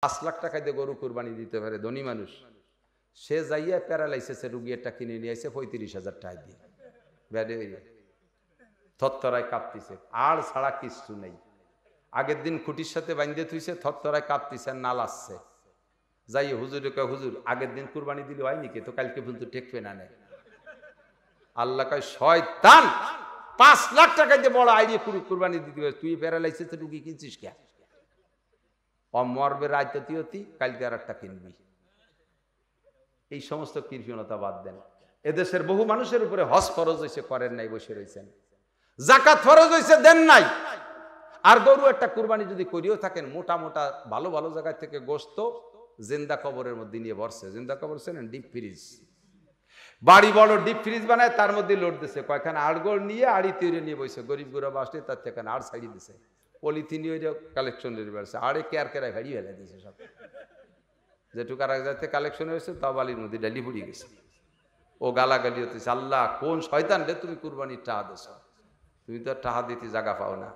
5 লাখ টাকা দিয়ে গরু কুরবানি দিতে পারে ধনী মানুষ, সে যাইয়া প্যারালাইসিসের রুগী একটা কিনে নিয়ে আসে 35,000 টাকা দিয়ে, ব্যাডে থরথরায় কাঁপতিছে, আর ছাড়া কিচ্ছু নেই। আগের দিন খুঁটির সাথে বাঁধে থুইছে, থরথরায় কাঁপতিছে, নাল আসছে। যাই হুজুরে কয়, হুজুর আগের দিন কুরবানি দিলে হয়নি কে, তো কালকে পর্যন্ত টেকবে না নেয়। আল্লাহ কয়, শয়তান, 5 লাখ টাকা দিয়ে বড় আইডিয়া কুরবানি দিতে হবে, তুই প্যারালাইসিসের রুগী কিনছিস কে? মরবে রাজনীতি, কালকে আর একটা কিনবি। এই সমস্ত কৃপণতা বাদ দেন। এদেশের বহু মানুষের উপরে হজ ফরজ হয়েছে, করেন নাই, বসে রয়েছেন। যাকাত ফরজ হয়েছে, দেন নাই। আর গরু একটা কুরবানি যদি করিও থাকেন, মোটা মোটা ভালো ভালো জায়গা থেকে গোস্ত জিন্দা কবরের মধ্যে নিয়ে বসছে। জিন্দা কবর ছিলেন ডিপ ফ্রিজ, বাড়ি বড় ডিপ ফ্রিজ বানায়, তার মধ্যে লোড দিছে, কয়খানে আড়গোড় নিয়ে আড়ি তৈরি নিয়ে বসে, গরিব গুড়া বাসলে তার থেকে আর ছাড়িয়ে দিছে, পলিথিনি ওই কালেকশন বেড়ছে, আড়ে কেয়ার কেরায় ভাড়ি ফেলে দিয়েছে সব। যেটুকু আর এক যাতে কালেকশন হয়েছে তাও বালির মধ্যে ডালি পুড়িয়ে গেছে। ও গালাগালি হতেছে, আল্লাহ কোন শয়তান রে তুমি কুরবানির টাহা দিছ, তুমি তো টাহা দিতে জায়গা পাও না।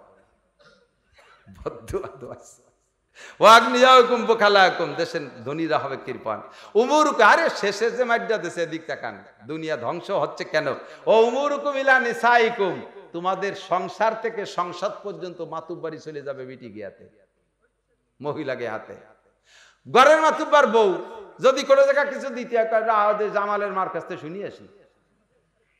দেশের ধনীরা হবে কৃপণ। উমরুকুম, আরে শেষে যে মাইডা দেশে দিক তাকান, দুনিয়া ধ্বংস হচ্ছে কেন? ও উমরুকুম ইলা নিসাইকুম, তোমাদের সংসার থেকে সংসদ পর্যন্ত মাতুব্বারি চলে যাবে বিটি গিয়াতে, মহিলাকে হাতে। ঘরের মাতুব্বার বউ যদি কোনো জায়গা কিছু দিতে হয়, জামালের মার কাছ থেকে শুনিয়ে আসি।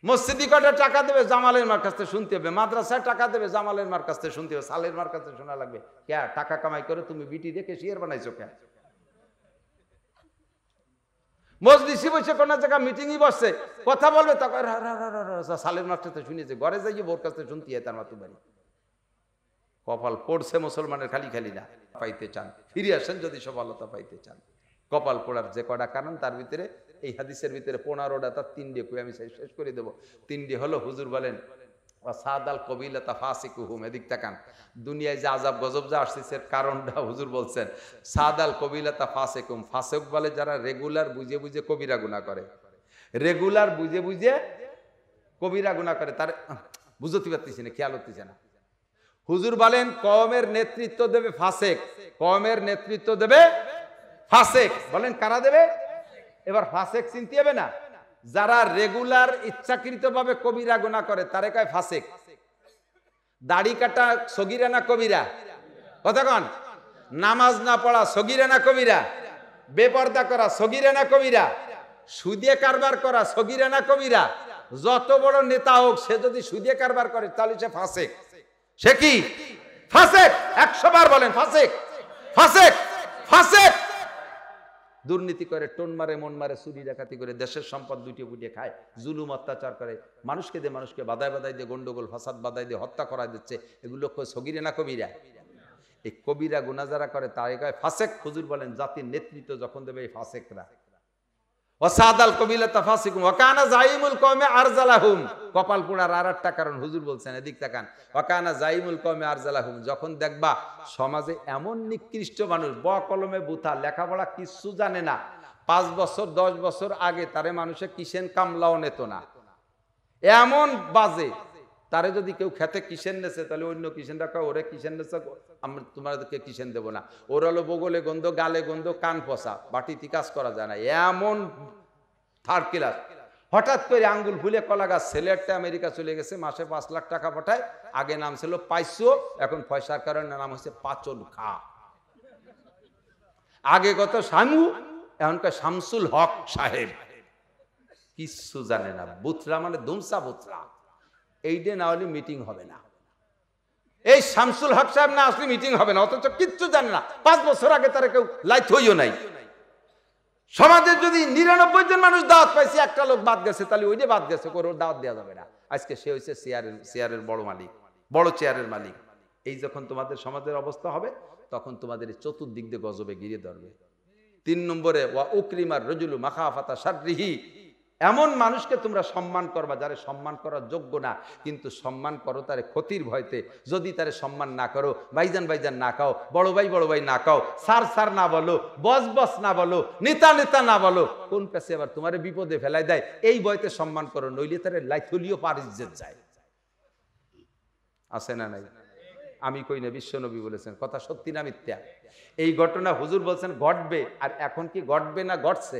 মসজিদি কটা টাকা দেবে, জামালের মার কাছ থেকে শুনতে হবে। মাদ্রাসায় টাকা দেবে, জামালের মার কাছ থেকে শুনতে হবে। সালের মার কাছ থেকে শোনা লাগবে। কে টাকা কামাই করে তুমি বিটি দেখে শিয়ার বানাইছো কে? মজলিসে বসে কোন জায়গা মিটিংই বসছে, কথা বলবে, তখন সালের মার কাছ থেকে শুনিয়েছে। ঘরে যাইয়ে বোর কাছ থেকে শুনতে হয় তার মাতুবাড়ি। কপাল পড়ছে মুসলমানের খালি খালি না, পাইতে চান ফিরে আসেন যদি সফলতা পাইতে চান। কপাল পড়ার যে কটা কারণ, তার ভিতরে এই হাদিসের ভিতরে 15টা, তার 3টে কই আমি শেষ করে দেবো। 3টে হলো, হুজুর বলেন সাদাল কবিলাতা ফাসিকুহুম, এদিক তাকান। দুনিয়ায় যে আযাব গজব যা আসছে কারণটা হুজুর বলছেন, সাদাল কবিলাতা ফাসিকুম, ফাসিক বলে যারা রেগুলার বুঝে বুঝে কবিরা গুনাহ করে, রেগুলার বুঝে বুঝে কবিরা গুনাহ করে, তার বুঝতে পারতেছি না, খেয়াল হতেছে না। হুজুর বলেন কওমের নেতৃত্ব দেবে ফাসেক, কওমের নেতৃত্ব দেবে ফাসেক। বলেন কারা দেবে? এবার ফাসেক চিনতে হবে না, যারা রেগুলার ইচ্ছাকৃতভাবে কবিরা গুনাহ করে তারে কয় ফাসেক। দাড়ি কাটা সগীরা না কবিরা? কথা কন। নামাজ না পড়া সগীরা না কবিরা? বেপরদা করা সগীরা না কবিরা? সুদে কারবার করা সগীরা না কবিরা? যত বড় নেতা হোক, সে যদি সুদে কারবার করে তাহলে সে ফাসেক। সে কি? ফাসেক। 100 বার বলেন ফাসেক, ফাসেক, ফাসেক। দুর্নীতি করে, টোন মারে, মন মারে, চুরি ডাকাতি করে, দেশের সম্পদ লুটিয়ে পুটিয়ে খায়, জুলুম অত্যাচার করে, মানুষকে দিয়ে মানুষকে বাদায় বাদায় দিয়ে গন্ডগোল ফাসাদ বাদায় দিয়ে হত্যা করা দিচ্ছে। এগুলো সগীরা না কবিরা? এই কবিরা গুনাহ যারা করে তাই কয় ফাসেক। হুজুর বলেন জাতির নেতৃত্ব যখন দেবে এই ফাসেকরা। ওয়াসাদাল কবিলাতা ফাসিকুম ওয়া কানা জাইমুল কওমে আরজালাহুম, কপাল পোড়ার আরেকটা কারণ হুজুর বলছেন, এদিক তাকান। ওয়া কানা জাইমুল কওমে আরজালাহুম, যখন দেখবা সমাজে এমন নিকৃষ্ট মানুষ, ব কলমে বুথা, লেখাপড়া কিচ্ছু জানে না, 5 বছর 10 বছর আগে তারে মানুষে কিসেন কামলাও নেত না, এমন বাজে, তারে যদি কেউ খেতে কিসেন নেছে, তাহলে অন্য কিসেনটা কয় ওরে কিসেন নেছে, আমরা তোমাদেরকে কিসেন দেবো না। ওর হলো বগলে গন্ধ, গালে গন্ধ, কান পচা, বাটিতে কাজ করা যায় না, এমন থার্ড ক্লাস। হঠাৎ করে আঙ্গুল ফুলে কলা গাছ, ছেলেটা আমেরিকা চলে গেছে, মাসে 5 লাখ টাকা পাঠায়, আগে নাম ছিল পাইসো, এখন পয়সার কারণে নাম হচ্ছে পাচন খা। আগে কত শামু, এখনকার শামসুল হক সাহেব, কিচ্ছু জানে না, বুথরা মানে দুমসা বুথরা। এইটা না হলে মিটিং হবে না, এই শামসুল হক সাহেব না আসলে মিটিং হবে না, অথচ কিচ্ছু জানে না। 5 বছর আগে তারা কেউ লাইট হইও নাই। সমাজে যদি 99 জন মানুষ দাওয়াত পাইছে, একটা লোক বাদ গেছে, তাহলে ওই যে বাদ গেছে, ওর দাওয়াত দেওয়া যাবে না। আজকে সে হয়েছে চেয়ারের বড় মালিক, বড় চেয়ারের মালিক। এই যখন তোমাদের সমাজের অবস্থা হবে, তখন তোমাদের চতুর্দিক দিয়ে গজবে ঘিরে ধরবে। 3 নম্বরে ওয়া উকরিমার রজুলু মাখাফাতা শাররিহি, এমন মানুষকে তোমরা সম্মান করবা যারে সম্মান করার যোগ্য না, কিন্তু সম্মান করো তারে ক্ষতির ভয়তে। যদি তারে সম্মান না করো, ভাইজান ভাইজান না খাও, বড় ভাই না খাও, সার সার না বলো, বস না বলো, নেতা না বলো, কোন পেছে আবার তোমারে বিপদে ফেলাই দেয়, এই ভয়তে সম্মান করো, নইলে তারে লাইথলিও পারিজ্জত যায়। আছে না নাই? আমি কই না, বিশ্ব নবী বলেছেন। কথা সত্যি না মিথ্যা? এই ঘটনা হুজুর বলছেন ঘটবে, আর এখন কি ঘটবে না ঘটছে?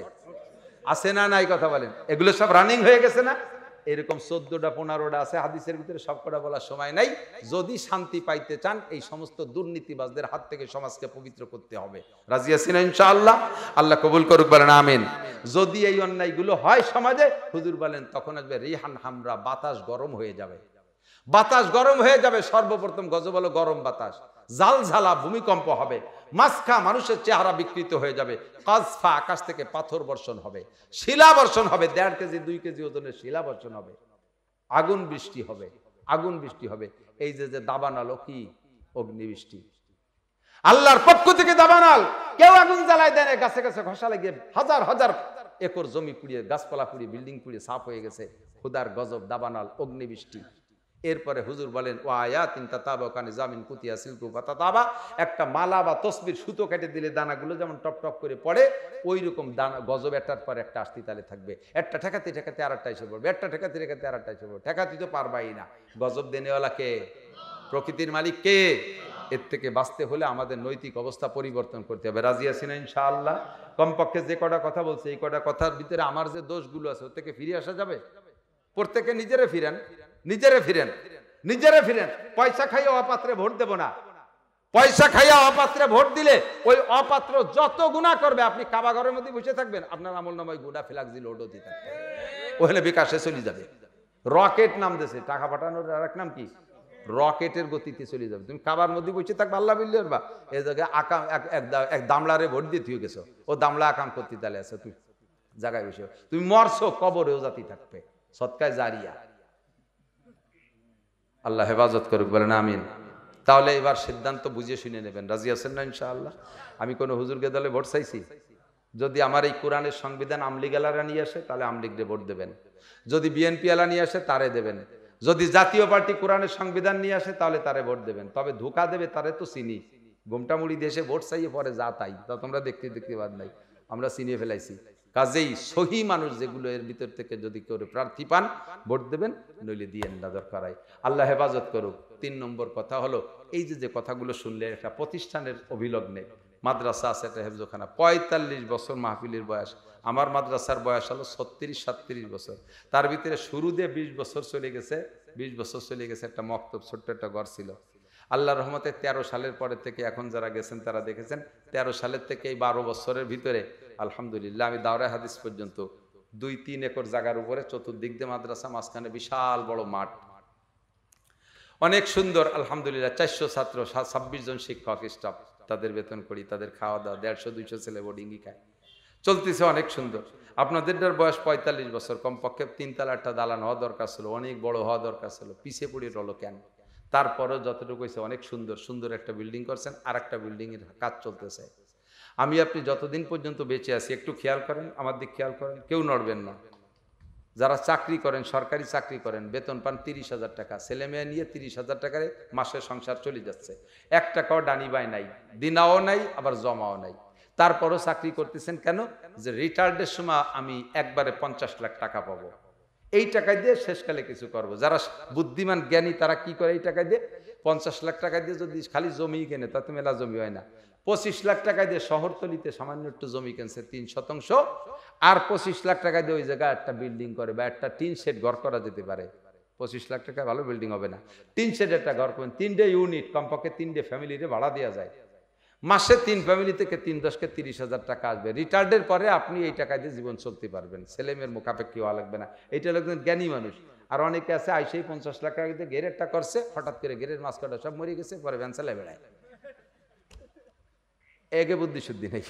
আছে না নাই? কথা বলেন। এগুলো সব রানিং হয়ে গেছে না? এরকম 14টা 15টা আছে হাদিসের ভিতরে, সবকটা বলার সময় নাই। যদি শান্তি পাইতে চান এই সমস্ত দুর্নীতিবাজদের হাত থেকে সমাজকে পবিত্র করতে হবে। রাজি আছেন ইনশাআল্লাহ? আল্লাহ কবুল করুক, বলেন আমিন। যদি এই অন্যায়গুলো হয় সমাজে, হুজুর বলেন তখন আসবে রিহান হামরা, বাতাস গরম হয়ে যাবে। বাতাস গরম হয়ে যাবে। সর্বপ্রথম গজব হলো গরম বাতাস। জালঝালা ভূমিকম্প হবে। মাসখা মানুষের চেহারা বিকৃত হয়ে যাবে। কাজফা আকাশ থেকে পাথর বর্ষণ হবে, শিলা বর্ষণ হবে। 1.5 কেজি 2 কেজি ওজনের শিলা বর্ষণ হবে। আগুন বৃষ্টি হবে, আগুন বৃষ্টি হবে। এই যে দাবানল, কি অগ্নিবৃষ্টি আল্লাহর পক্ষ থেকে দাবানল। কেউ আগুন জ্বালায় দেয়, গাছে গাছে ঘষা লাগিয়ে হাজার হাজার একর জমি পুড়িয়ে, গাছপালা পুড়িয়ে, বিল্ডিং পুড়িয়ে সাফ হয়ে গেছে। খুদার গজব, দাবানল, অগ্নিবৃষ্টি। এরপরে হুজুর বলেন ও আয়াতিন তাতাবা কানে জামিন কুতিয়া সিলকু বাতাতাবা, একটা মালা বা তসবির সুতো কেটে দিলে দানাগুলো যেমন টপ টপ করে পড়ে, ওই রকম দানা গজব একটার পর একটা আসতে তালে থাকবে। একটা ঠেকাতে ঠেকাতে আরেকটা এসে পড়বে, একটা ঠেকাতে ঠেকাতে আরেকটা এসে পড়বে। ঠেকাতে তো পারবাই না। গজব দেনেওয়ালা কে? প্রকৃতির মালিক কে? এর থেকে বাঁচতে হলে আমাদের নৈতিক অবস্থা পরিবর্তন করতে হবে। রাজি আছি না ইনশাআল্লাহ? কমপক্ষে যে কটা কথা বলছে, এই কটা কথার ভিতরে আমার যে দোষগুলো আছে ওর থেকে ফিরে আসা যাবে। প্রত্যেকে নিজেরে ফিরেন, নিজেরে ফিরেন, নিজেরে ফিরেন। পয়সা খাইয়া অপাত্রে ভোট দেব না। পয়সা খাইয়া অপাত্রে ভোট দিলে ওই অপাত্র যত গুনাহ করবে, আপনি কাবা ঘরের মধ্যে বসে থাকবেন, আপনার আমল নামায় গুনাহ ফিলাক্সি লোড হতে থাকবে। ওখানে বিকাশে চলে যাবে। রকেট নাম দিয়েছে, টাকা পাঠানোর আর এক নাম কি? রকেটের গতিতে চলে যাবে। তুমি কাবার মধ্যে বসে থাকবে, আল্লাহ বিল্লাহ বা এই জায়গায় আকাম এক দামলারে ভোট দিয়ে তুই গেছো, ও দামলা আকাম করতে তালে আছে, তুই জায়গায় বসে তুমি মরছো, কবরেও জাতি থাকবে। সৎকায় জারিয়া। আল্লাহ হেফাজত করুক, বলেন আমিন। তাহলে এবার সিদ্ধান্ত বুঝে শুনে নেবেন। রাজি আছেন না ইনশাআল্লাহ? আমি কোনো হুজুরকে দলে ভোট চাইছি? যদি আমার এই কোরআনের সংবিধান আমলিগ আলারা নিয়ে আসে, তাহলে আমলিগরে ভোট দেবেন। যদি বিএনপি আলা নিয়ে আসে, তারে দেবেন। যদি জাতীয় পার্টি কোরআনের সংবিধান নিয়ে আসে, তাহলে তারে ভোট দেবেন। তবে ধোকা দেবে তারে তো চিনি। গোমটামুড়ি দেশে ভোট চাইয়ে পরে যা তাই, তা তোমরা দেখতে দেখতে বাদ নাই, আমরা চিনিয়ে ফেলাইছি। কাজেই সহি মানুষ যেগুলো, এর ভিতর থেকে যদি কেউ প্রার্থী পান, ভোট দেবেন, নইলে দিয়েন না দরকার। আল্লাহ হেফাজত করুক। 3 নম্বর কথা হলো, এই যে কথাগুলো শুনলে, একটা প্রতিষ্ঠানের অভিলগ্নে মাদ্রাসা আছে, একটা হেফজখানা, 45 বছর মাহফিলের বয়স। আমার মাদ্রাসার বয়স হলো 36-37 বছর। তার ভিতরে শুরু দিয়ে 20 বছর চলে গেছে। 20 বছর চলে গেছে। একটা মক্তব, ছোট্ট একটা ঘর ছিল। আল্লাহর রহমতে 13 সালের পরে থেকে, এখন যারা গেছেন তারা দেখেছেন, 13 সালের থেকে এই 12 বছরের ভিতরে আলহামদুলিল্লাহ আমি দাওরা হাদিস পর্যন্ত 2-3 একর জায়গার উপরে, চতুর্দিক দিয়ে মাদ্রাসা, মাঝখানে বিশাল বড় মাঠ, অনেক সুন্দর আলহামদুলিল্লাহ। 400 ছাত্র, 26 জন শিক্ষক স্টাফ, তাদের বেতন করি, তাদের খাওয়া দাওয়া, 150-200 ছেলে বোর্ডিংই খায়, চলতেছে অনেক সুন্দর। আপনাদের বয়স 45 বছর, কমপক্ষে 3 তলা একটা দালান হওয়া দরকার ছিল, অনেক বড় হওয়া দরকার ছিল, পিছিয়ে পড়ে রলো কেন? তারপরেও যতটুকু হয়েছে অনেক সুন্দর সুন্দর একটা বিল্ডিং করছেন, আর একটা বিল্ডিং এর কাজ চলতেছে। আমি আপনি যতদিন পর্যন্ত বেঁচে আছি, একটু খেয়াল করেন, আমার দিক খেয়াল করেন, কেউ নড়বেন না। যারা চাকরি করেন, সরকারি চাকরি করেন, বেতন পান 30,000 টাকা, ছেলে মেয়ে নিয়ে 30,000 টাকায় মাসের সংসার চলে যাচ্ছে। 1 টাকাও ডানি বাই নাই, দিনাও নাই, আবার জমাও নাই। তারপরও চাকরি করতেছেন কেন? যে রিটায়ার্ডের সময় আমি একবারে 50 লাখ টাকা পাবো, এই টাকা দিয়ে শেষকালে কিছু করব। যারা বুদ্ধিমান জ্ঞানী তারা কি করে? এই টাকা দিয়ে 50 লাখ টাকা দিয়ে যদি খালি জমি কেনে, তাতে মেলা জমি হয় না। 25 লাখ টাকা দিয়ে শহরতলিতে সামান্য একটু জমি কিনছে 3 শতাংশ, আর 25 লাখ টাকা দিয়ে ওই জায়গায় একটা বিল্ডিং করে, বা একটা টিন শেড ঘর করা যেতে পারে। 25 লাখ টাকা ভালো বিল্ডিং হবে না, টিন শেড একটা ঘর করবেন, 3টে ইউনিট, কমপক্ষে 3টে ফ্যামিলিতে ভাড়া দেওয়া যায়। মাসে 3 ফ্যামিলি থেকে 3-10 30,000 টাকা আসবে। রিটায়ার্ডের পরে আপনি এই টাকা দিয়ে জীবন চলতে পারবেন, ছেলে মেয়ের মুখাপেক্ষি হওয়া লাগবে না। এইটা লোকজন জ্ঞানী মানুষ। আর অনেকে আছে আইসেই 50 লাখ টাকা দিয়ে ঘেরেরটা করছে, হঠাৎ করে ঘেরের মাছ কাটা সব মরে গেছে, পরে ভ্যান চালায় বেড়ায়। একে বুদ্ধি শুদ্ধি নেই।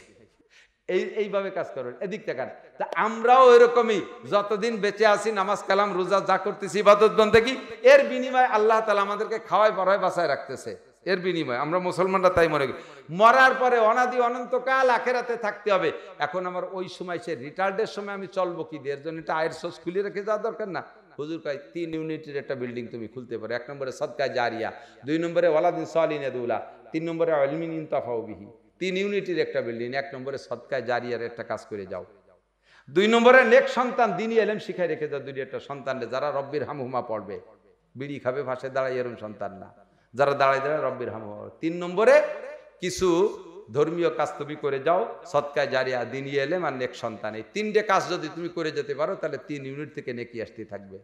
এইভাবে কাজ করবেন। এদিক থেকে তা আমরাও এরকমই, যতদিন বেঁচে আছি, নামাজ কালাম রোজা যা করতেছি, ইবাদত বন্দেগী, এর বিনিময়ে আল্লাহ তাআলা আমাদেরকে খাওয়ায় পড়ায় বাঁচায় রাখতেছে। এর বিনিময়ে আমরা মুসলমানরা তাই মনে করি, মরার পরে অনাদি অনন্তকাল আখেরাতে থাকতে হবে। এখন আমার ওই সময়, সে রিটায়ার্ডের সময় আমি চলবো কি দিয়ে? এর জন্য একটা আয়ের সোর্স খুলে রেখে যাওয়া দরকার না? হুজুর কয় 3 ইউনিটের একটা বিল্ডিং তুমি খুলতে পারো। 1 নম্বরে সদকায়ে জারিয়া, 2 নম্বরে ওয়ালাদিন সালিহিন ইয়াদউলা, 3 নম্বরে ইলমিন ইনতাফাউ বিহি। 3 ইউনিটের একটা বিল্ডিং, 1 নম্বরে সদকায়ে জারিয়ার একটা কাজ করে যাও, 2 নম্বরে নেক সন্তান দ্বীনি ইলম শিখায় রেখে যাও, 2 একটা সন্তানরে যারা রব্বির হামহুমা পড়বে, বিড়ি খাবে ভাষায় দাঁড়ায়, এরকম সন্তান না, যারা দাঁড়ায় দাঁড়ায় রব্বির হাম। 3 নম্বরে কিছু ধর্মীয় কাজ তুমি করে যাও, সদকায় জারিয়া, দিনী এলেম আর নেক সন্তান। এই 3টে কাজ যদি তুমি করে যেতে পারো তাহলে 3 ইউনিট থেকে নেকি আসতে থাকবে।